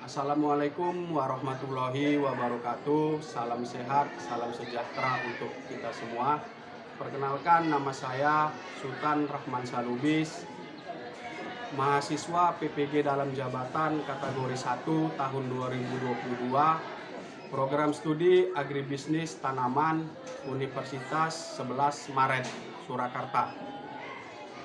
Assalamualaikum warahmatullahi wabarakatuh. Salam sehat, salam sejahtera untuk kita semua. Perkenalkan, nama saya Sultan Rahman Salubis, mahasiswa PPG dalam jabatan kategori 1 tahun 2022, program studi agribisnis tanaman Universitas 11 Maret, Surakarta.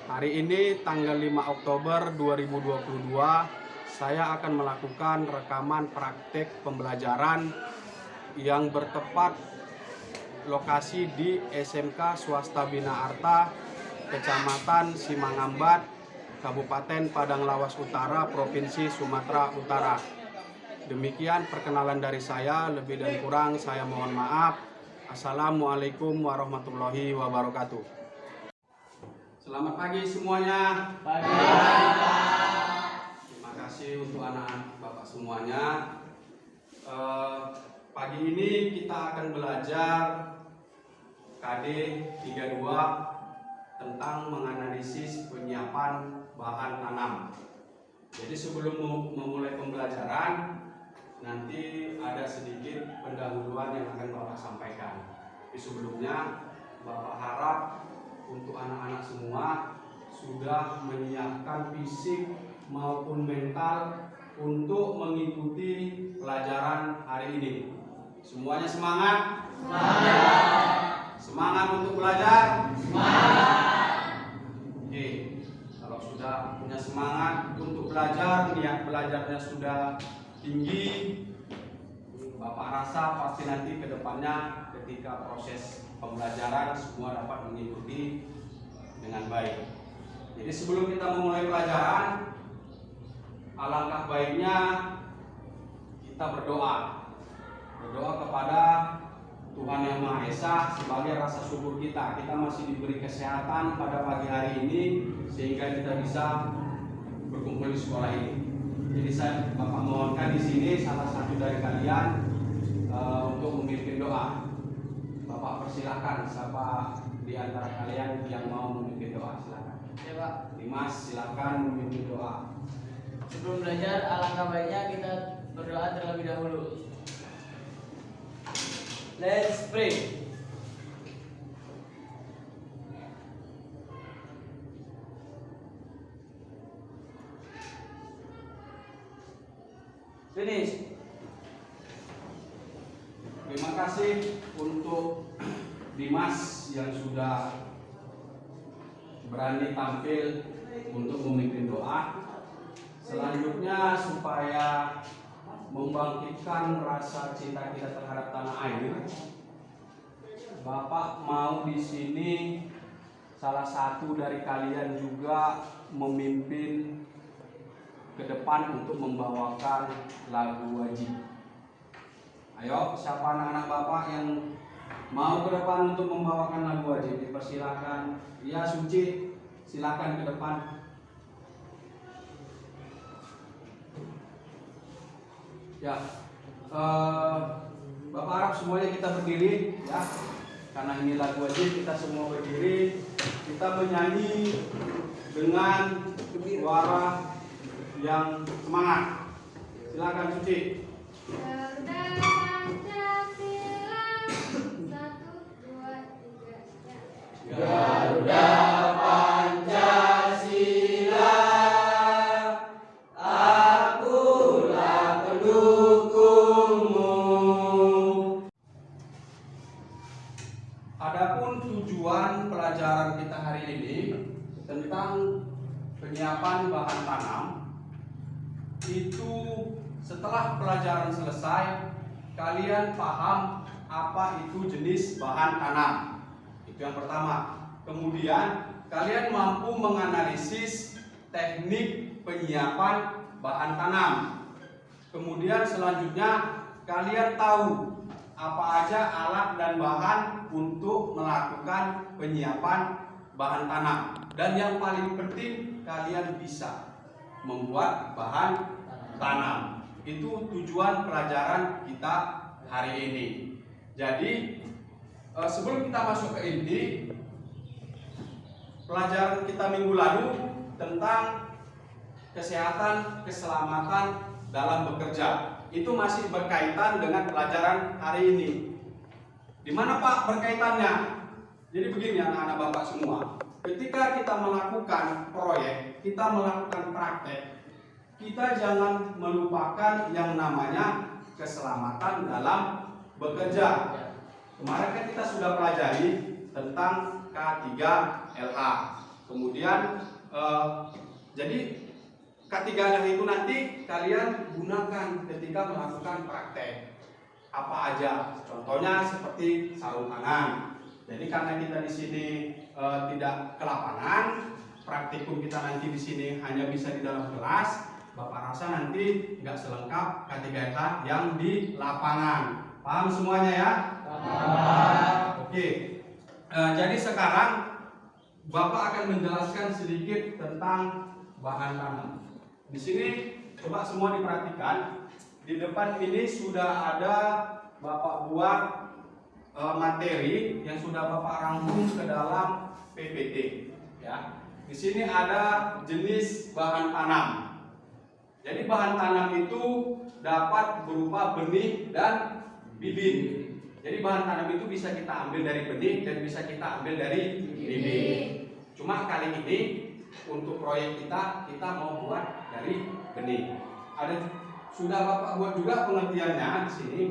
Hari ini tanggal 5 Oktober 2022, saya akan melakukan rekaman praktek pembelajaran yang bertepat lokasi di SMK Swasta Bina Arta, Kecamatan Simangambat, Kabupaten Padang Lawas Utara, Provinsi Sumatera Utara. Demikian perkenalan dari saya, lebih dan kurang saya mohon maaf. Assalamualaikum warahmatullahi wabarakatuh. Selamat pagi semuanya. Pagi. Terima kasih untuk anak-anak Bapak semuanya. Pagi ini kita akan belajar KD 32 tentang menganalisis penyiapan bahan tanam. Jadi sebelum memulai pembelajaran, nanti ada sedikit pendahuluan yang akan Bapak sampaikan. Tapi sebelumnya Bapak harap untuk anak-anak semua sudah menyiapkan fisik maupun mental untuk mengikuti pelajaran hari ini. Semuanya semangat? Semangat. Semangat untuk belajar? Semangat. Oke, kalau sudah punya semangat untuk belajar, niat belajarnya sudah tinggi, Bapak rasa pasti nanti ke depannya ketika proses pembelajaran semua dapat mengikuti dengan baik. Jadi sebelum kita memulai pelajaran, alangkah baiknya kita berdoa kepada Tuhan Yang Maha Esa sebagai rasa syukur kita. Kita masih diberi kesehatan pada pagi hari ini sehingga kita bisa berkumpul di sekolah ini. Jadi saya Bapak mohonkan di sini salah satu dari kalian untuk memimpin doa. Bapak persilahkan siapa di antara kalian yang mau memimpin doa, silakan. Ya Pak. Dimas, silakan memimpin doa. Sebelum belajar, alangkah baiknya kita berdoa terlebih dahulu. Let's pray. Finish. Terima kasih untuk Dimas yang sudah berani tampil untuk memimpin doa. Selanjutnya supaya membangkitkan rasa cinta kita terhadap tanah air, Bapak mau di sini salah satu dari kalian juga memimpin ke depan untuk membawakan lagu wajib. Ayo, siapa anak-anak Bapak yang mau ke depan untuk membawakan lagu wajib? Dipersilakan. Ya, Suci, silakan ke depan. Ya, Bapak harap semuanya kita berdiri, ya. Karena ini lagu wajib, kita semua berdiri. Kita menyanyi dengan suara yang semangat. Silakan, Suci. Garuda Pancasila, akulah pendukungmu. Adapun tujuan pelajaran kita hari ini tentang penyiapan bahan tanam, itu setelah pelajaran selesai kalian paham apa itu jenis bahan tanam. Itu yang pertama. Kemudian kalian mampu menganalisis teknik penyiapan bahan tanam. Kemudian selanjutnya kalian tahu apa aja alat dan bahan untuk melakukan penyiapan bahan tanam. Dan yang paling penting, kalian bisa membuat bahan tanam. Itu tujuan pelajaran kita hari ini. Jadi sebelum kita masuk ke inti, pelajaran kita minggu lalu tentang kesehatan, keselamatan dalam bekerja. Itu masih berkaitan dengan pelajaran hari ini. Di mana Pak berkaitannya? Jadi begini anak-anak Bapak semua, ketika kita melakukan proyek, kita melakukan praktek, kita jangan melupakan yang namanya keselamatan dalam bekerja. Kemarin kan kita sudah pelajari tentang K3LH. Kemudian jadi K3LH itu nanti kalian gunakan ketika melakukan praktek. Apa aja? Contohnya seperti sarung tangan. Jadi karena kita di sini tidak ke lapangan, praktikum kita nanti di sini hanya bisa di dalam kelas. Bapak rasa nanti nggak selengkap K3LH yang di lapangan. Paham semuanya ya? Paham. Oke. Jadi sekarang Bapak akan menjelaskan sedikit tentang bahan tanam. Di sini coba semua diperhatikan. Di depan ini sudah ada Bapak buat materi yang sudah Bapak rangkum ke dalam PPT. Ya. Di sini ada jenis bahan tanam. Jadi bahan tanam itu dapat berupa benih dan bibit. Jadi bahan tanam itu bisa kita ambil dari benih dan bisa kita ambil dari bibit. Cuma kali ini untuk proyek kita mau buat dari benih. Sudah Bapak buat juga pengertiannya di sini.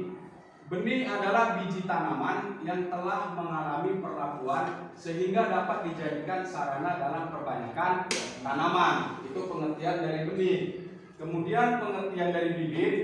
Benih adalah biji tanaman yang telah mengalami perlakuan sehingga dapat dijadikan sarana dalam perbanyakan tanaman. Itu pengertian dari benih. Kemudian pengertian dari bibit.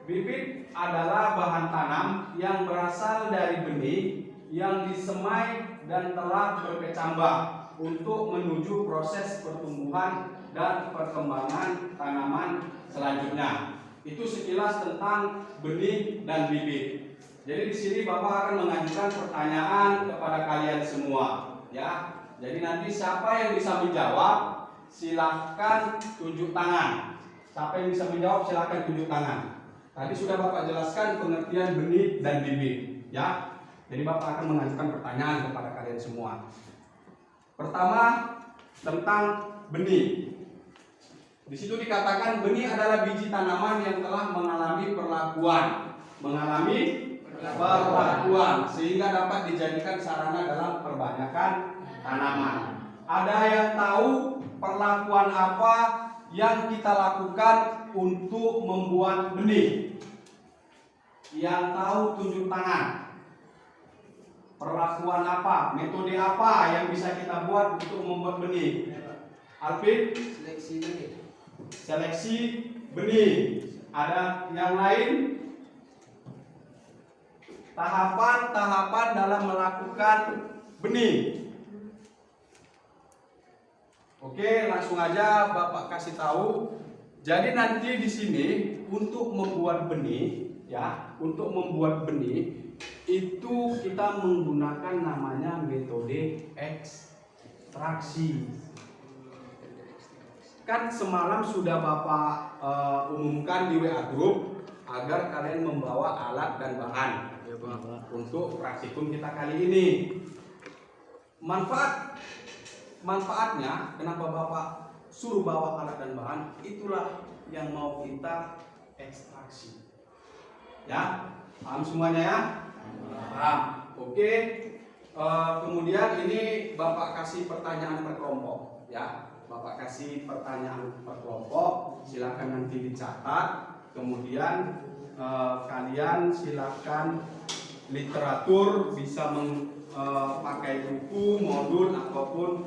Bibit adalah bahan tanam yang berasal dari benih yang disemai dan telah berkecambah untuk menuju proses pertumbuhan dan perkembangan tanaman selanjutnya. Itu sekilas tentang benih dan bibit. Jadi di sini Bapak akan mengajukan pertanyaan kepada kalian semua, ya. Jadi nanti siapa yang bisa menjawab, silahkan tunjuk tangan. Siapa yang bisa menjawab, silahkan tunjuk tangan. Tadi sudah Bapak jelaskan pengertian benih dan bibit, ya. Jadi Bapak akan mengajukan pertanyaan kepada kalian semua. Pertama, tentang benih. Di situ dikatakan benih adalah biji tanaman yang telah mengalami perlakuan, sehingga dapat dijadikan sarana dalam perbanyakan tanaman. Ada yang tahu perlakuan apa yang kita lakukan untuk membuat benih? Yang tahu tunjuk tangan. Perlakuan apa, metode apa yang bisa kita buat untuk membuat benih? Alvin? Seleksi benih. Seleksi benih. Ada yang lain? Tahapan-tahapan dalam melakukan benih. Oke, langsung aja Bapak kasih tahu. Jadi nanti di sini untuk membuat benih, ya, untuk membuat benih itu kita menggunakan namanya metode ekstraksi. Kan semalam sudah Bapak umumkan di WA group agar kalian membawa alat dan bahan untuk praktikum kita kali ini. Manfaatnya kenapa Bapak suruh bawa alat dan bahan, itulah yang mau kita ekstraksi. Ya, paham semuanya ya? Paham. Oke. Kemudian ini Bapak kasih pertanyaan per kelompok, ya. Bapak kasih pertanyaan per kelompok, silakan nanti dicatat. Kemudian kalian silakan literatur bisa pakai buku, modul ataupun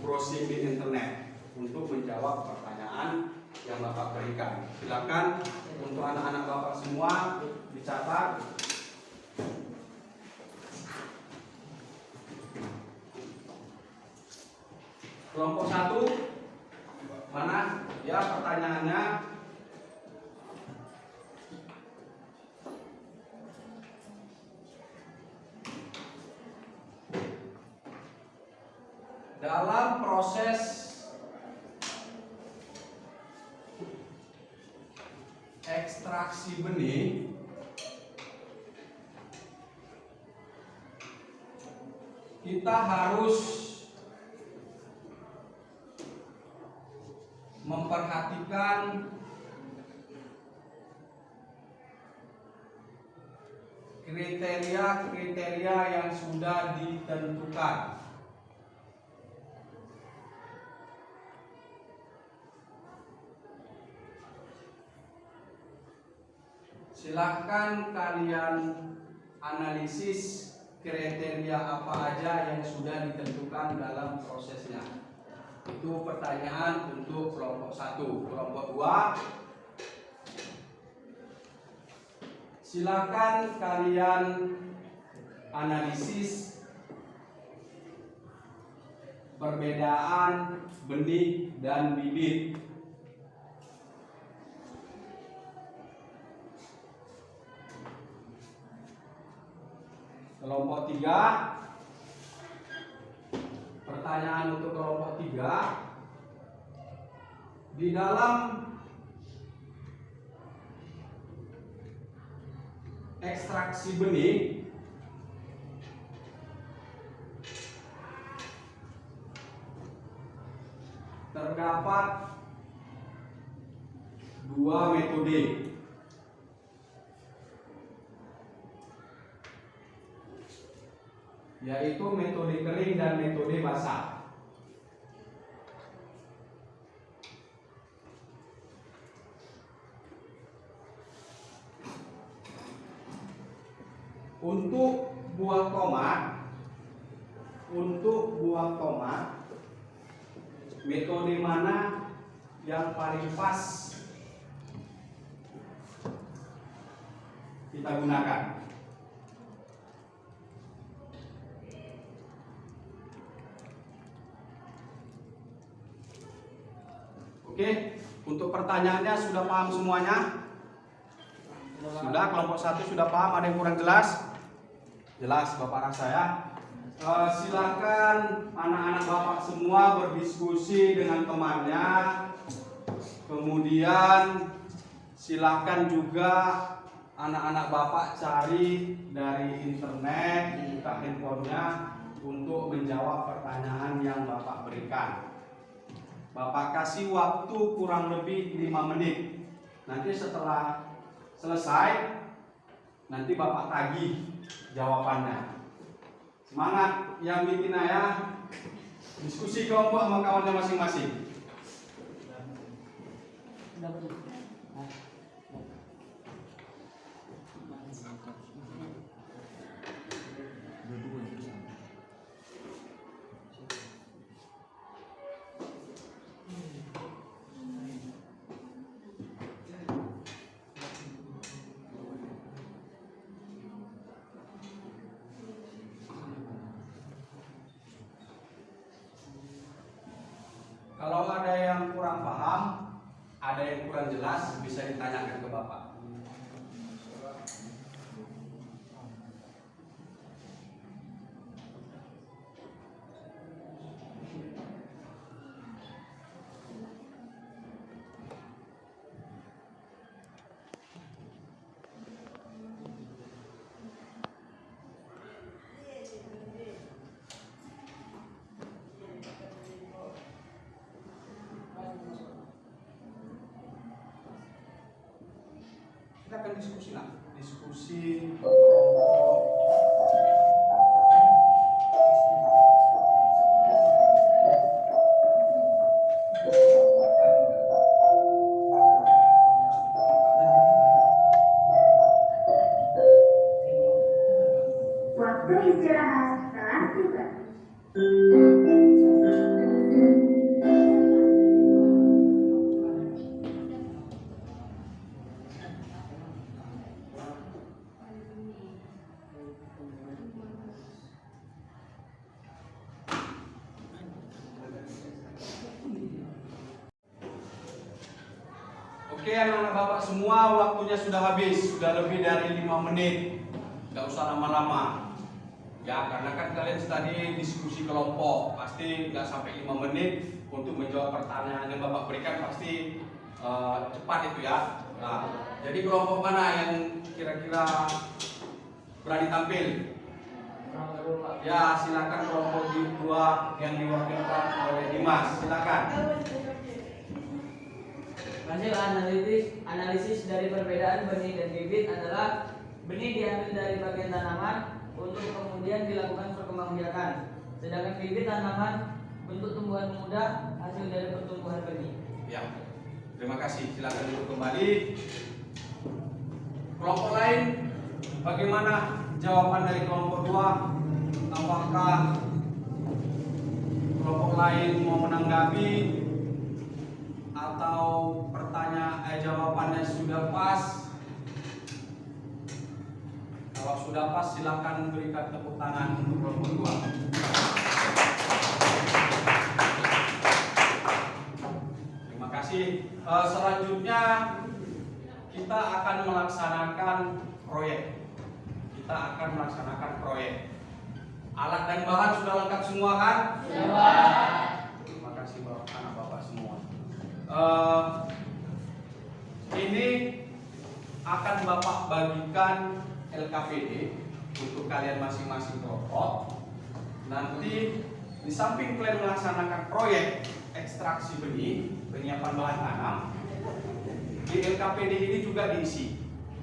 browsing di internet untuk menjawab pertanyaan yang Bapak berikan. Silakan untuk anak-anak Bapak semua dicatat. Kelompok 1 mana? Ya, pertanyaannya dalam proses ekstraksi benih kita harus memperhatikan kriteria-kriteria yang sudah ditentukan. Silakan kalian analisis kriteria apa aja yang sudah ditentukan dalam prosesnya. Itu pertanyaan untuk kelompok 1. Kelompok 2, silakan kalian analisis perbedaan benih dan bibit. Kelompok 3, pertanyaan untuk kelompok 3, di dalam ekstraksi benih terdapat 2 metode, yaitu metode kering dan metode basah. Untuk buah tomat, metode mana yang paling pas kita gunakan? Oke, untuk pertanyaannya sudah paham semuanya? Sudah, kelompok 1 sudah paham, ada yang kurang jelas? Jelas Bapak rasa ya. Silakan anak-anak Bapak semua berdiskusi dengan temannya. Kemudian silakan juga anak-anak Bapak cari dari internet, buka handphonenya untuk menjawab pertanyaan yang Bapak berikan. Bapak kasih waktu kurang lebih 5 menit. Nanti setelah selesai, nanti Bapak tagih jawabannya. Semangat yang bikin ayah, diskusi kelompok sama kawannya masing-masing. Kalau ada yang kurang paham, ada yang kurang jelas, bisa ditanyakan ke Bapak. Kita akan diskusi lah, diskusi kelompok. Waktu istirahat telah tiba. Oke anak-anak Bapak semua, waktunya sudah habis, sudah lebih dari 5 menit. Gak usah lama-lama. Ya, karena kan kalian tadi diskusi kelompok, pasti gak sampai 5 menit untuk menjawab pertanyaan yang Bapak berikan, pasti cepat itu ya. Nah, jadi kelompok mana yang kira-kira berani tampil? Ya, silakan kelompok dua yang diwakilkan oleh Dimas, silakan. Hasil analisis dari perbedaan benih dan bibit adalah Benih diambil dari bagian tanaman untuk kemudian dilakukan perkembangbiakan. Sedangkan bibit tanaman bentuk tumbuhan muda hasil dari pertumbuhan benih. Ya, terima kasih. Silakan duduk kembali. Kelompok lain, bagaimana jawaban dari kelompok 2? Apakah kelompok lain mau menanggapi atau jawabannya sudah pas? Kalau sudah pas, silakan berikan tepuk tangan untuk kelompok 2. Terima kasih. Selanjutnya kita akan melaksanakan proyek. Alat dan bahan sudah lengkap semua kan? Terima kasih anak-bapak semua. Ini akan Bapak bagikan LKPD untuk kalian masing-masing kelompok. Nanti di samping kalian melaksanakan proyek ekstraksi benih, penyiapan bahan tanam, di LKPD ini juga diisi,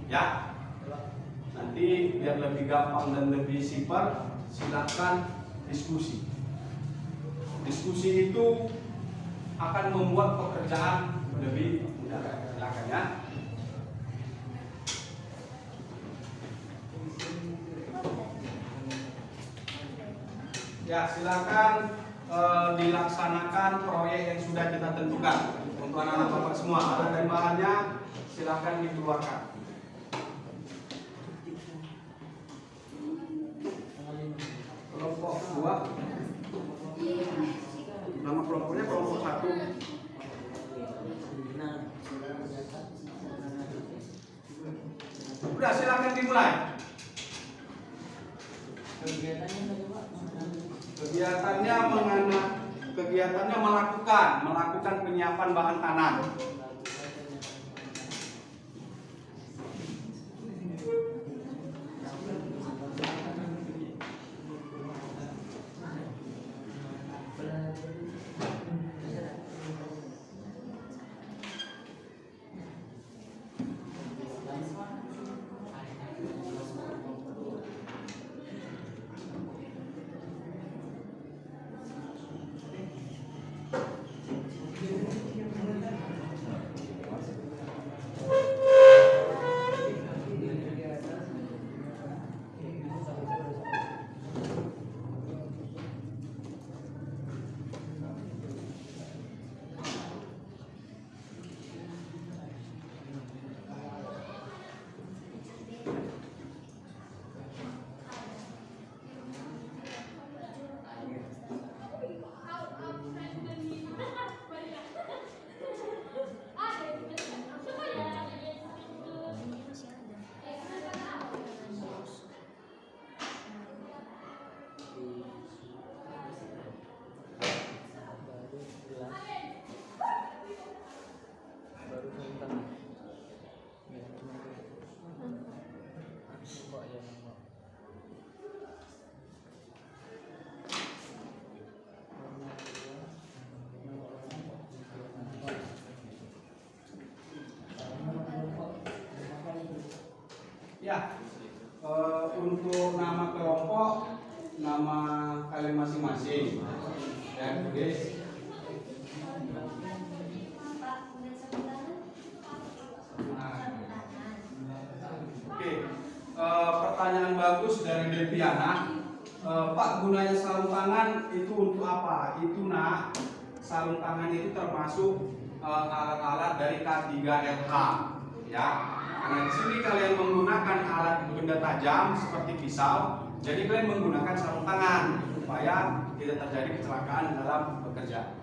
ya. Nanti biar lebih gampang dan lebih simpel, silakan diskusi. Diskusi itu akan membuat pekerjaan lebih mudah. Silakan ya. Ya, silakan dilaksanakan proyek yang sudah kita tentukan. Untuk anak-anak Bapak semua, alat dan bahannya silakan dikeluarkan. Kelompok 2. Nama kelompoknya kelompok 1. Udah, silakan dimulai. Kegiatannya melakukan penyiapan bahan tanam. Ya, untuk nama kelompok, nama kalian masing-masing. Ya, guys. Oke, pertanyaan bagus dari Deviana. Pak, gunanya sarung tangan itu untuk apa? Itu nak, sarung tangan itu termasuk alat-alat dari K3LH, ya. Karena di sini kalian menggunakan alat benda tajam seperti pisau, jadi kalian menggunakan sarung tangan supaya tidak terjadi kecelakaan dalam bekerja.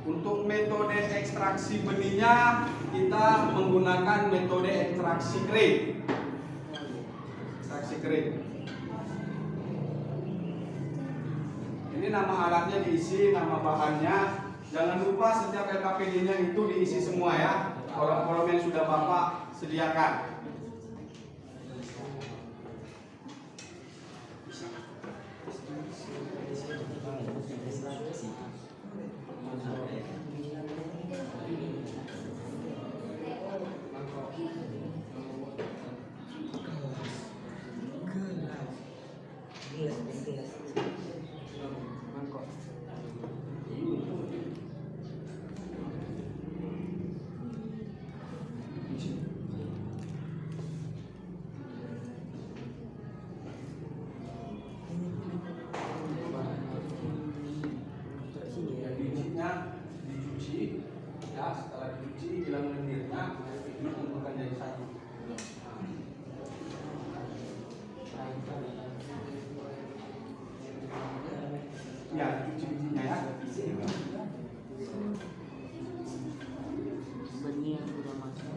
Untuk metode ekstraksi benihnya, kita menggunakan metode ekstraksi kering. Ekstraksi kering. Ini nama alatnya diisi, nama bahannya. Jangan lupa setiap LKPD-nya itu diisi semua ya. Kolom-kolom yang sudah Bapak sediakan. Ini kumpulkan jadi satu. Ya, biji-bijinya ya. Benih yang sudah masuk.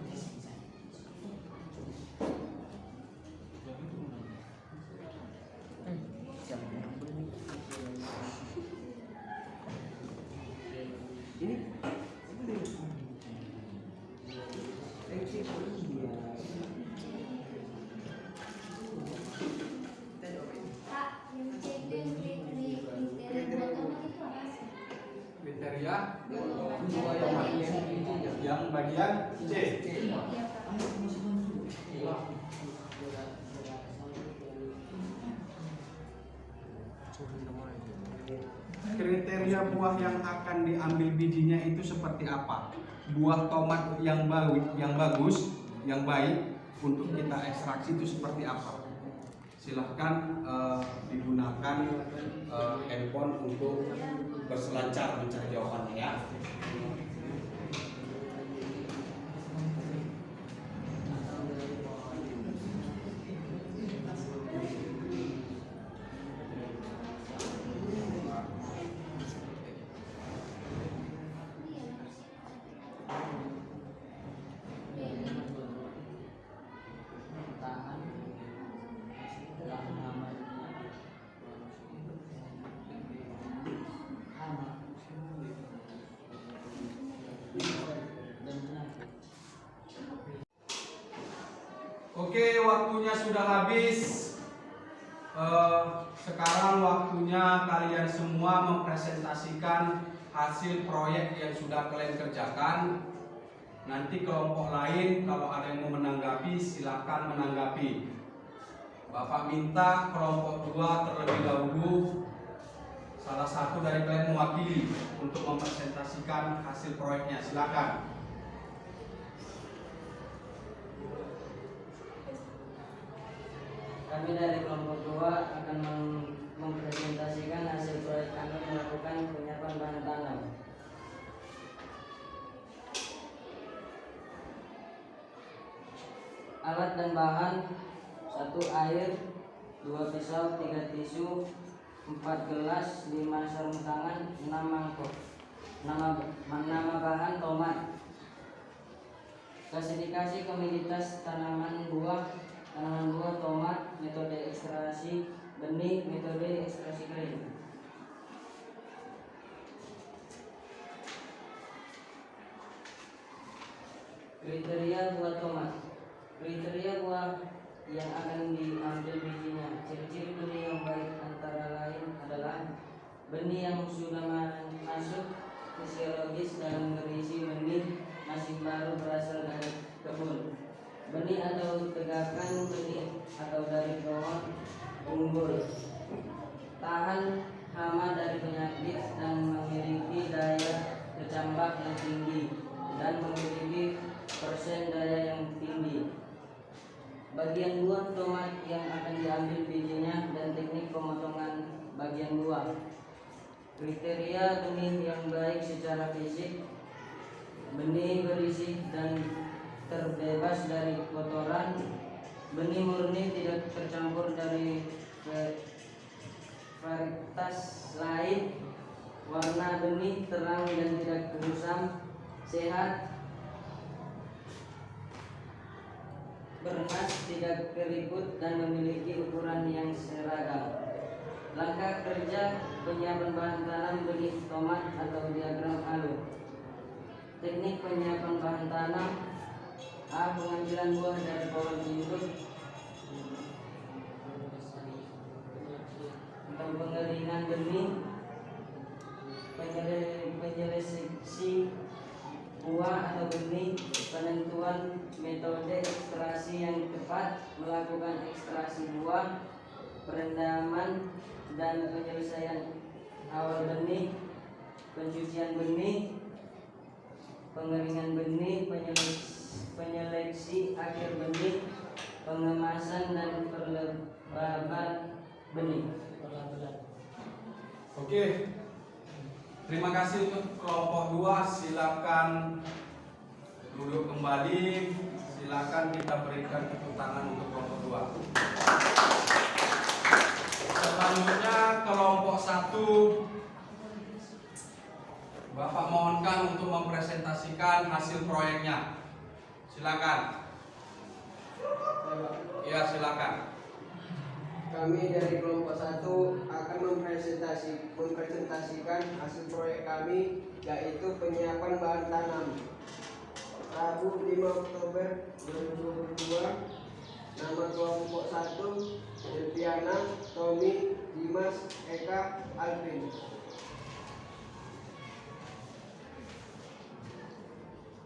Kak, yang C itu yang kriteria buat tomat itu apa sih? Kriteria Yang yang bagian C. iya Kak. Kriteria buah yang akan diambil bijinya itu seperti apa? Buah tomat yang bagus, yang baik untuk kita ekstraksi itu seperti apa? Silahkan digunakan handphone untuk berselancar mencari jawabannya ya. Oke, waktunya sudah habis. Sekarang waktunya kalian semua mempresentasikan hasil proyek yang sudah kalian kerjakan. Nanti kelompok lain kalau ada yang mau menanggapi silakan menanggapi. Bapak minta kelompok 2 terlebih dahulu salah satu dari kalian mewakili untuk mempresentasikan hasil proyeknya. Silakan. Kami dari kelompok 2 akan mempresentasikan hasil proyek kami melakukan penyiapan bahan tanam. Alat dan bahan: 1 air, 2 pisau, 3 tisu, 4 gelas, 5 sarung tangan, 6 mangkok. Nama bahan tomat. Klasifikasi komoditas tanaman buah tomat, metode ekstraksi benih, metode ekstraksi kering. Kriteria buah tomat. Kriteria buah yang akan diambil bijinya. Ciri-ciri benih yang baik antara lain adalah benih yang sudah masuk fisiologis dalam berisi benih masih baru berasal dari kebun. Benih atau tegakan benih atau dari pohon unggul, tahan hama dari penyakit dan memiliki daya kecambah yang tinggi dan memiliki persen daya yang tinggi. Bagian buah tomat yang akan diambil bijinya dan teknik pemotongan bagian buah. Kriteria benih yang baik secara fisik: benih bersih dan terbebas dari kotoran, benih murni tidak tercampur dari varietas lain, warna benih terang dan tidak kusam, sehat, bernas, tidak keriput dan memiliki ukuran yang seragam. Langkah kerja penyiapan bahan tanam benih tomat atau diagram ALU. Teknik penyiapan bahan tanam: A. Pengambilan buah dari pohon induk atau pengeringan benih, penyeleksi buah atau benih, penentuan metode ekstraksi yang tepat, melakukan ekstraksi buah, perendaman dan penyelesaian awal benih, pencucian benih, pengeringan benih, penyeleksi akhir benih, pengemasan dan perlebaran benih. Oke. Terima kasih untuk kelompok 2. Silakan Duduk kembali. Silakan kita berikan tepuk tangan untuk kelompok 2. Selanjutnya kelompok 1. Bapak mohonkan untuk mempresentasikan hasil proyeknya. Silakan. Ya, silakan. Kami dari kelompok 1 akan mempresentasikan hasil proyek kami, yaitu penyiapan bahan tanam. Rabu 5 Oktober 2022. Nama kelompok 1 Delviana, Tommy, Dimas, Eka, Alvin.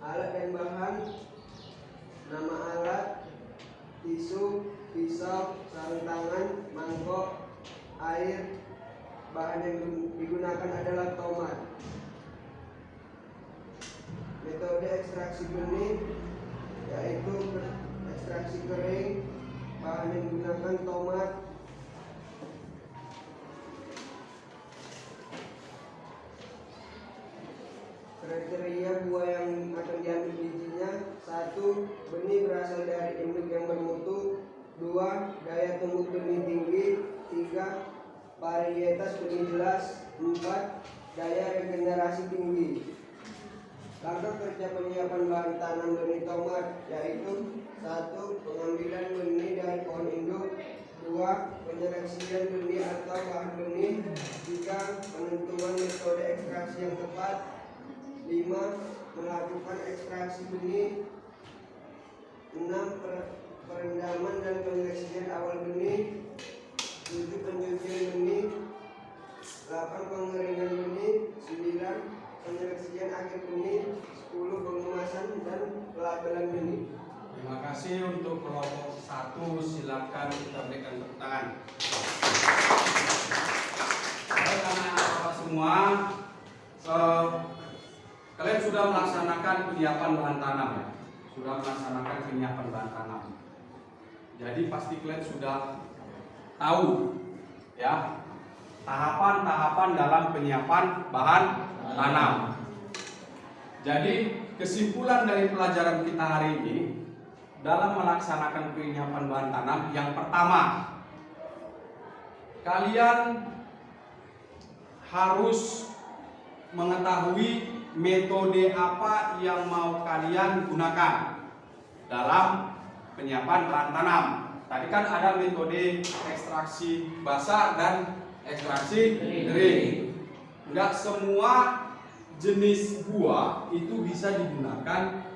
Alat dan bahan: nama alat, tisu, pisau, sarung tangan, mangkok, air. Bahan yang digunakan adalah tomat. Metode ekstraksi benih yaitu ekstraksi kering. Bahan yang digunakan tomat. Kriteria buah yang akan diambil bijinya: 1. Benih berasal dari induk yang bermutu. 2. Daya tumbuh benih tinggi. 3. Varietas benih jelas. 4. Daya regenerasi tinggi. Langkah kerja penyiapan bahan tanam benih tomat yaitu: 1. Pengambilan benih dari pohon induk. 2. Penyeleksian benih atau bahan benih. 3. Penentuan metode ekstraksi yang tepat. 5. Melakukan ekstraksi benih. 6. Perendaman dan penyeleksian awal benih. 7. Pencucian benih. 8. Pengeringan benih. 9. Penyeleksian akhir benih. 10. Pengemasan dan pelabelan benih. Terima kasih untuk kelompok 1. Silakan kita berikan tepuk tangan. Baik, anak-anak Bapak semua, kalian sudah melaksanakan penyiapan bahan tanam ya? Sudah melaksanakan penyiapan bahan tanam. Jadi pasti kalian sudah tahu ya tahapan-tahapan dalam penyiapan bahan tanam. Jadi kesimpulan dari pelajaran kita hari ini dalam melaksanakan penyiapan bahan tanam, yang pertama, kalian harus mengetahui metode apa yang mau kalian gunakan dalam penyiapan bahan tanam. Tadi kan ada metode ekstraksi basah dan ekstraksi kering. Enggak semua jenis buah itu bisa digunakan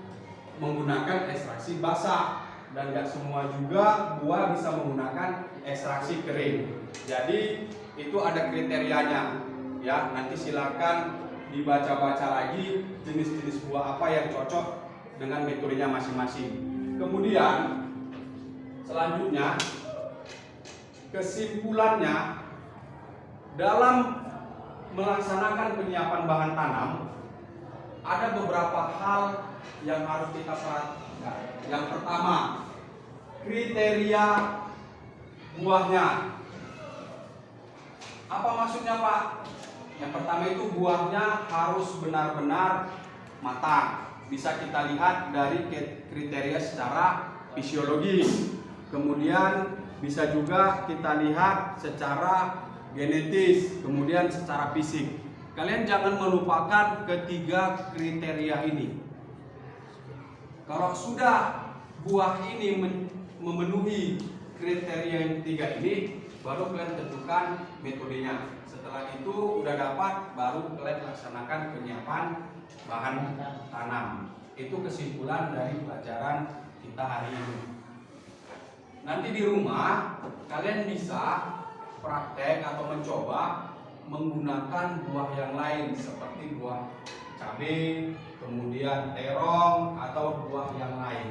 menggunakan ekstraksi basah, dan enggak semua juga buah bisa menggunakan ekstraksi kering. Jadi itu ada kriterianya ya. Nanti silakan dibaca-baca lagi jenis-jenis buah apa yang cocok dengan metodenya masing-masing. Kemudian selanjutnya, kesimpulannya, dalam melaksanakan penyiapan bahan tanam ada beberapa hal yang harus kita perhatikan. Yang pertama, kriteria buahnya. Apa maksudnya, Pak? Yang pertama itu buahnya harus benar-benar matang. Bisa kita lihat dari kriteria secara fisiologi. Kemudian bisa juga kita lihat secara genetis, kemudian secara fisik. Kalian jangan melupakan ketiga kriteria ini. Kalau sudah buah ini memenuhi kriteria yang ketiga ini, baru kalian tentukan metodenya. Setelah itu udah dapat, baru kalian laksanakan penyiapan bahan tanam. Itu kesimpulan dari pelajaran kita hari ini. Nanti di rumah kalian bisa praktek atau mencoba menggunakan buah yang lain seperti buah cabai, kemudian terong atau buah yang lain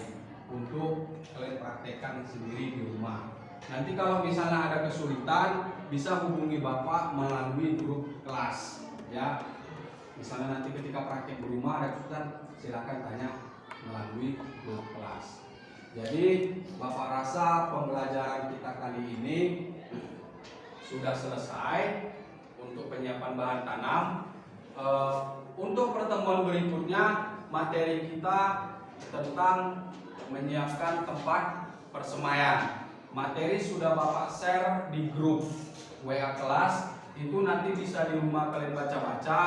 untuk kalian praktekkan sendiri di rumah. Nanti kalau misalnya ada kesulitan, bisa hubungi Bapak melalui grup kelas ya. Misalnya nanti ketika praktek di rumah ada kesulitan, silakan tanya melalui grup kelas. Jadi Bapak rasa pembelajaran kita kali ini sudah selesai untuk penyiapan bahan tanam. Untuk pertemuan berikutnya materi kita tentang menyiapkan tempat persemaian. Materi sudah Bapak share di grup WA kelas. Itu nanti bisa di rumah kalian baca-baca.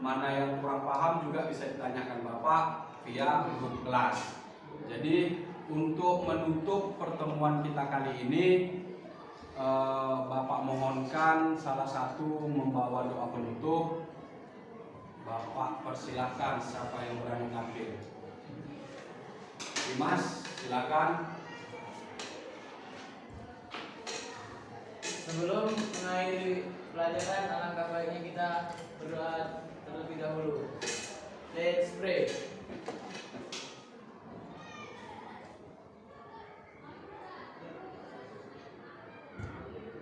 Mana yang kurang paham juga bisa ditanyakan Bapak via grup kelas. Jadi untuk menutup pertemuan kita kali ini, Bapak mohonkan salah satu membawa doa penutup. Bapak persilahkan siapa yang berani ngambil. Dimas, silakan. Sebelum mengakhiri pelajaran, alangkah baiknya kita berdoa terlebih dahulu. Let's pray.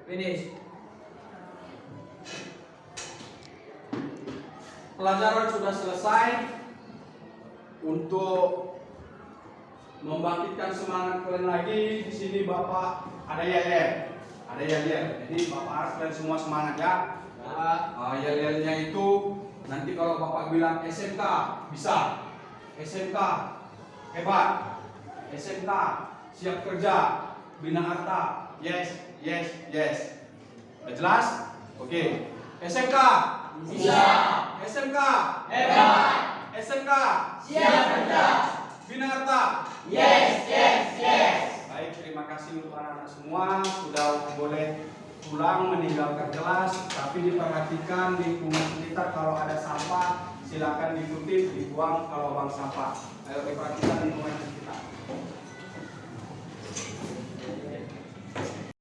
Finish. Pelajaran sudah selesai. Untuk membangkitkan semangat kalian lagi, di sini Bapak ada yel-yel. Ada yel-yel. Jadi Bapak harus kalian semua semangat ya. Yel-yelnya itu nanti kalau Bapak bilang SMK bisa, SMK hebat, SMK siap kerja, bina harta, yes, yes, yes. Udah jelas? Oke. SMK Bisa. SMK Hebat. SMK Siap kerja. bina harta. Yes, yes, yes. Baik, terima kasih untuk anak-anak semua. Sudah boleh pulang meninggalkan kelas, tapi diperhatikan lingkungan sekitar. Kalau ada sampah silakan dikutip, dibuang ke lubang sampah. Ayo diperhatikan lingkungan sekitar.